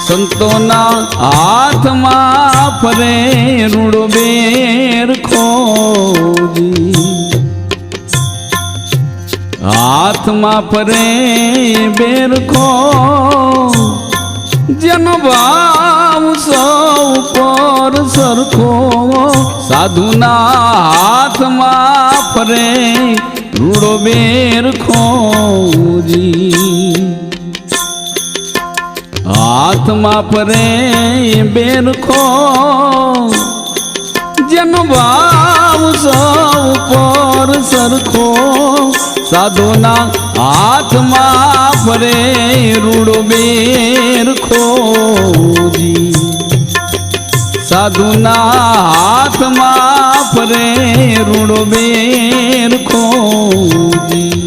સંતોના હાથમાં ફરે રૂડો બેર ખોજી, હાથમાં ફરે બેર ખો જેનો ભાવ સૌ પર સરખો, સાધુના હાથમાં ફરે રૂડો બેર ખોજી, હાથમાં ફરે બેર ખો જેનો ભાવ સૌ પર સરખો, સાધુના હાથમાં ફરે રૂડો બેર ખોજી, સાધુના હાથમાં ફરે રૂડો બેર ખોજી।